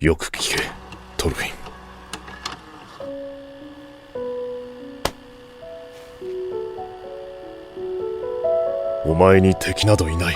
よく聞け、トルフィン。お前に敵などいない。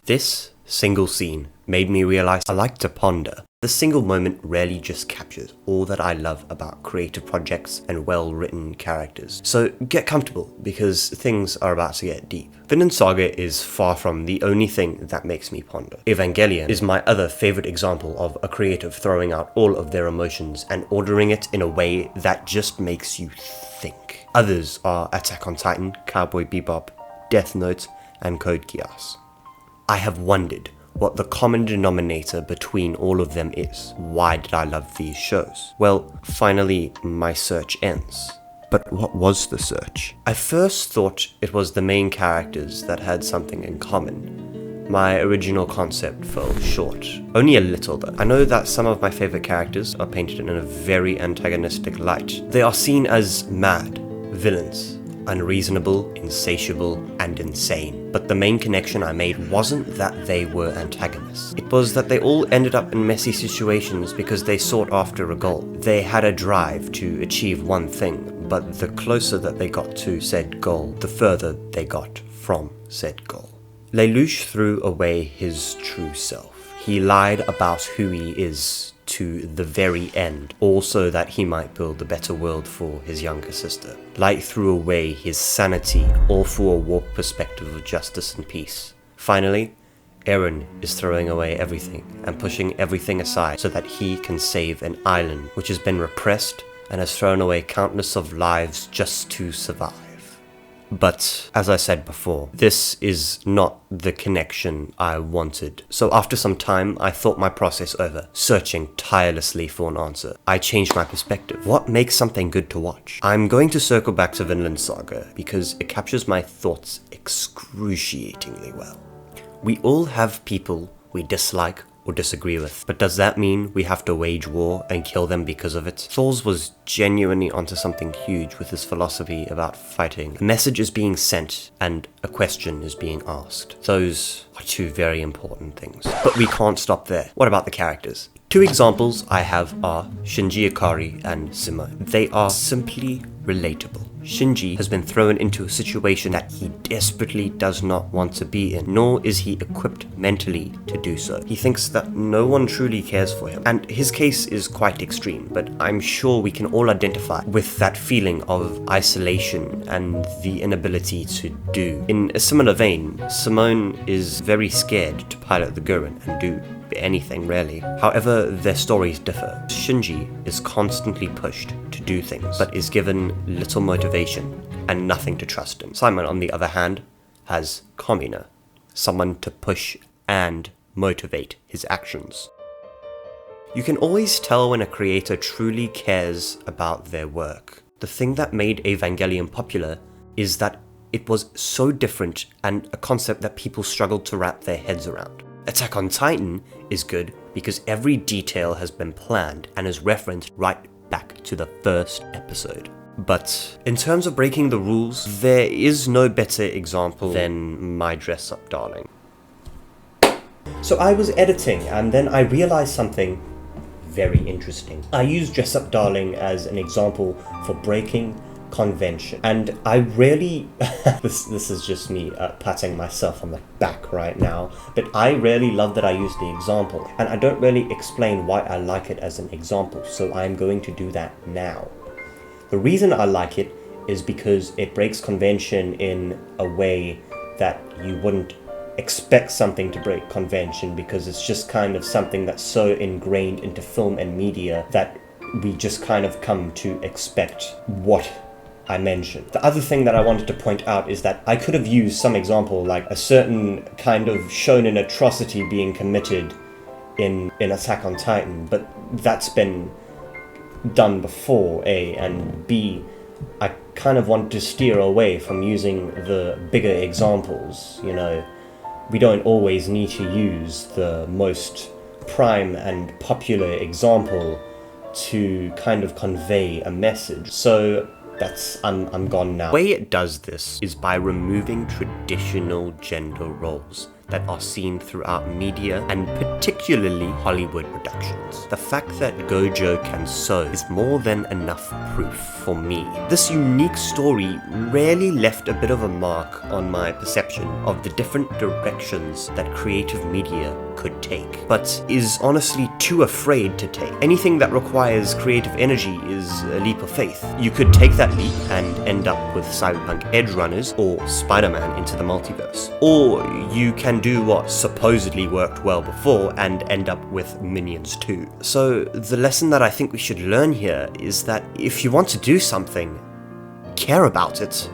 This single scene made me realize I like to ponder. The single moment rarely just captures all that I love about creative projects and well-written characters. So get comfortable, because things are about to get deep. Finland Saga is far from the only thing that makes me ponder. Evangelion is my other favorite example of a creative throwing out all of their emotions and ordering it in a way that just makes you think. Others are Attack on Titan, Cowboy Bebop, Death Note, and Code Geass. I have wondered what the common denominator between all of them is. Why did I love these shows? Well, finally, my search ends. But what was the search? I first thought it was the main characters that had something in common. My original concept fell short. Only a little though. I know that some of my favorite characters are painted in a very antagonistic light. They are seen as mad, villains, unreasonable, insatiable, and insane. But the main connection I made wasn't that they were antagonists. It was that they all ended up in messy situations because they sought after a goal. They had a drive to achieve one thing, but the closer that they got to said goal, the further they got from said goal. Lelouch threw away his true self. He lied about who he is to the very end, all so that he might build a better world for his younger sister. Light threw away his sanity, all for a warped perspective of justice and peace. Finally, Eren is throwing away everything and pushing everything aside so that he can save an island which has been repressed and has thrown away countless of lives just to survive. But, as I said before, this is not the connection I wanted. So after some time, I thought my process over, searching tirelessly for an answer. I changed my perspective. What makes something good to watch? I'm going to circle back to Vinland Saga because it captures my thoughts excruciatingly well. We all have people we dislike or disagree with, but does that mean we have to wage war and kill them because of it? Thors was genuinely onto something huge with his philosophy about fighting. A message is being sent and a question is being asked. Those are two very important things. But we can't stop there. What about the characters? Two examples I have are Shinji Ikari and Simone. They are simply relatable. Shinji has been thrown into a situation that he desperately does not want to be in, nor is he equipped mentally to do so. He thinks that no one truly cares for him, and his case is quite extreme, but I'm sure we can all identify with that feeling of isolation and the inability to do. In a similar vein, Simone is very scared to pilot the Gurren and do anything really. However, their stories differ. Shinji is constantly pushed to do things, but is given little motivation and nothing to trust in. Simon, on the other hand, has Komina, someone to push and motivate his actions. You can always tell when a creator truly cares about their work. The thing that made Evangelion popular is that it was so different and a concept that people struggled to wrap their heads around. Attack on Titan is good because every detail has been planned and is referenced right back to the first episode. But in terms of breaking the rules, there is no better example than My Dress Up Darling. So I was editing and then I realized something very interesting. I used Dress Up Darling as an example for breaking convention, and I rarely this is just me patting myself on the back right now, but I really love that I use the example, and I don't really explain why I like it as an example, so I'm going to do that now. The reason I like it is because it breaks convention in a way that you wouldn't expect something to break convention, because it's just kind of something that's so ingrained into film and media that we just kind of come to expect what I mentioned. The other thing that I wanted to point out is that I could have used some example like a certain kind of shonen atrocity being committed in Attack on Titan, but that's been done before, A, and B, I kind of want to steer away from using the bigger examples, you know. We don't always need to use the most prime and popular example to kind of convey a message. So I'm gone now. The way it does this is by removing traditional gender roles that are seen throughout media and particularly Hollywood productions. The fact that Gojo can sew is more than enough proof for me. This unique story really left a bit of a mark on my perception of the different directions that creative media could take, but is honestly too afraid to take. Anything that requires creative energy is a leap of faith. You could take that leap and end up with Cyberpunk Edge Runners or Spider-Man Into the Multiverse. Or you can do what supposedly worked well before and end up with Minions 2. So the lesson that I think we should learn here is that if you want to do something, care about it.